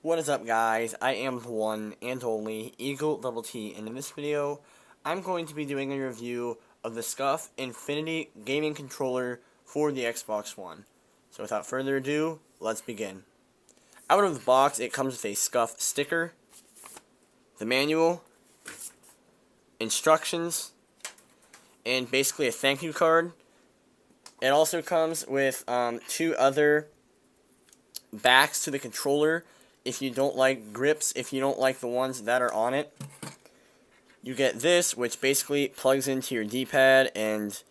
What is up, guys? I am the one and only Eagle Double T, and in this video, I'm going to be doing a review of the Scuf Infinity Gaming Controller for the Xbox One. So without further ado, let's begin. Out of the box, it comes with a Scuf sticker, the manual, instructions, and basically a thank you card. It also comes with two other backs to the controller. If you don't like grips, if you don't like the ones that are on it, you get this, which basically plugs into your D-pad and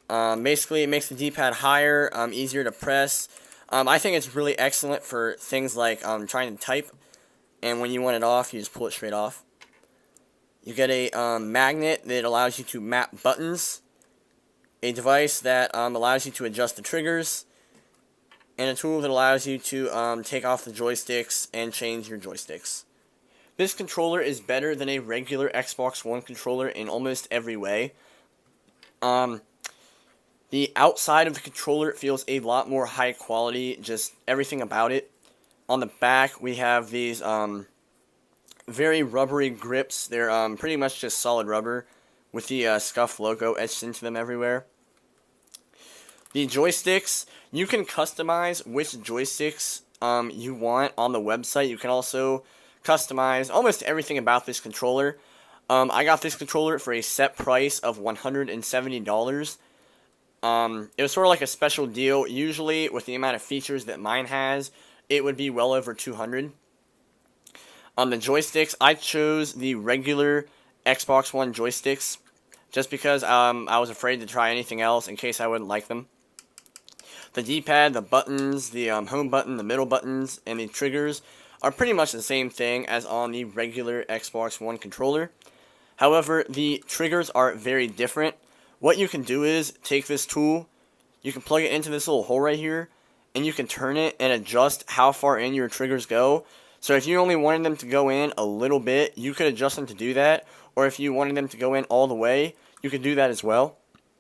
basically it makes the D-pad higher, easier to press. I think it's really excellent for things like trying to type, and when you want it off, you just pull it straight off. You get a magnet that allows you to map buttons, a device that allows you to adjust the triggers, and a tool that allows you to take off the joysticks and change your joysticks. This controller is better than a regular Xbox One controller in almost every way. The outside of the controller feels a lot more high quality, just everything about it. On the back, we have these very rubbery grips. They're pretty much just solid rubber with the Scuf logo etched into them everywhere. The joysticks, you can customize which joysticks you want on the website. You can also customize almost everything about this controller. I got this controller for a set price of $170. It was sort of like a special deal. Usually, with the amount of features that mine has, it would be well over $200. The joysticks, I chose the regular Xbox One joysticks just because I was afraid to try anything else in case I wouldn't like them. The D-pad, the buttons, the home button, the middle buttons, and the triggers are pretty much the same thing as on the regular Xbox One controller. However, the triggers are very different. What you can do is take this tool, you can plug it into this little hole right here, and you can turn it and adjust how far in your triggers go. So if you only wanted them to go in a little bit, you could adjust them to do that. Or if you wanted them to go in all the way, you could do that as well.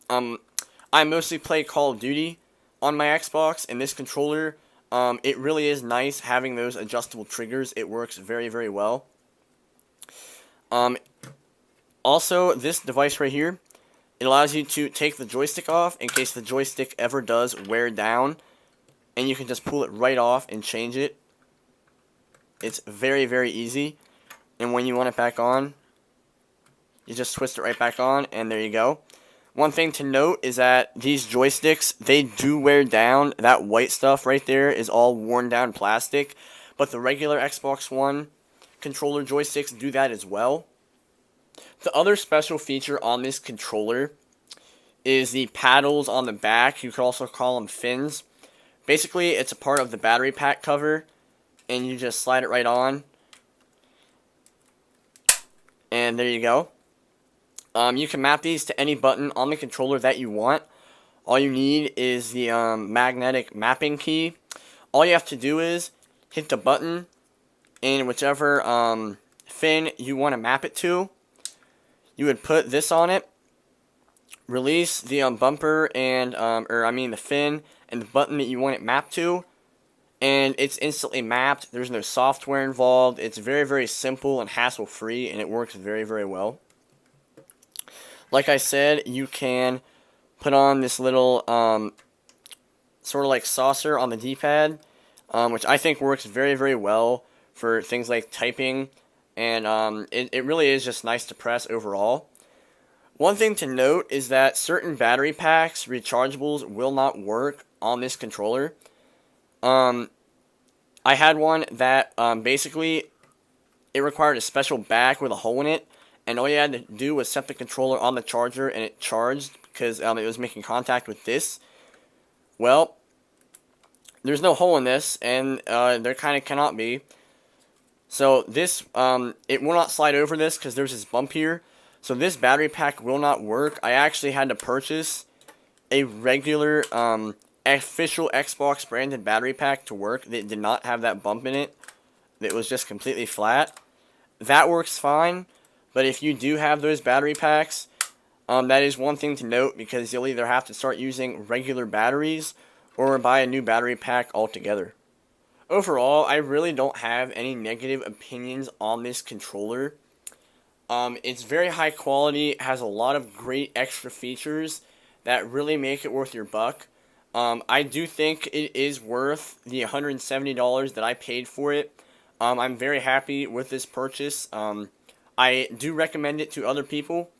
I mostly play Call of Duty on my Xbox, and this controller, it really is nice having those adjustable triggers. It works very, very well. Also, this device right here, it allows you to take the joystick off in case the joystick ever does wear down, and you can just pull it right off and change it. It's very, very easy, and when you want it back on, you just twist it right back on, and there you go. One thing to note is that these joysticks, they do wear down. That white stuff right there is all worn down plastic, but the regular Xbox One controller joysticks do that as well. The other special feature on this controller is the paddles on the back. You could also call them fins. Basically, it's a part of the battery pack cover, and you just slide it right on, and there you go. You can map these to any button on the controller that you want. All you need is the magnetic mapping key. All you have to do is hit the button in whichever fin you want to map it to. You would put this on it, release the bumper and the fin and the button that you want it mapped to, and it's instantly mapped. There's no software involved. It's very, very simple and hassle-free, and it works very, very well. Like I said, you can put on this little sort of like saucer on the D-pad, which I think works very, very well for things like typing, and it really is just nice to press overall. One thing to note is that certain battery packs, rechargeables, will not work on this controller. I had one that basically it required a special back with a hole in it, and all you had to do was set the controller on the charger and it charged because it was making contact with this. Well, there's no hole in this, and there kind of cannot be. So this, it will not slide over this because there's this bump here. So this battery pack will not work. I actually had to purchase a regular official Xbox branded battery pack to work that did not have that bump in it. That was just completely flat. That works fine. But if you do have those battery packs, that is one thing to note because you'll either have to start using regular batteries or buy a new battery pack altogether. overall, I really don't have any negative opinions on this controller. It's very high quality, has a lot of great extra features that really make it worth your buck. I do think it is worth the $170 that I paid for it. I'm very happy with this purchase. I do recommend it to other people,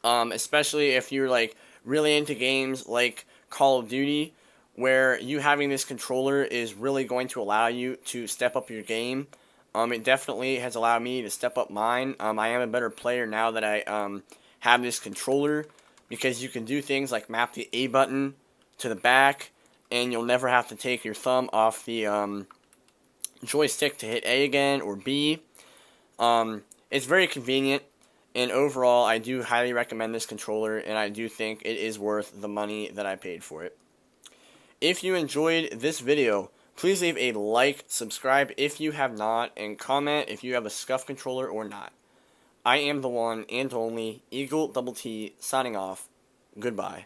especially if you're like really into games like Call of Duty, where you having this controller is really going to allow you to step up your game. It definitely has allowed me to step up mine. I am a better player now that I have this controller, because you can do things like map the A button to the back, and you'll never have to take your thumb off the joystick to hit A again or B. It's very convenient, and overall, I do highly recommend this controller, and I do think it is worth the money that I paid for it. If you enjoyed this video, please leave a like, subscribe if you have not, and comment if you have a Scuf controller or not. I am the one and only Eagle Double T signing off. Goodbye.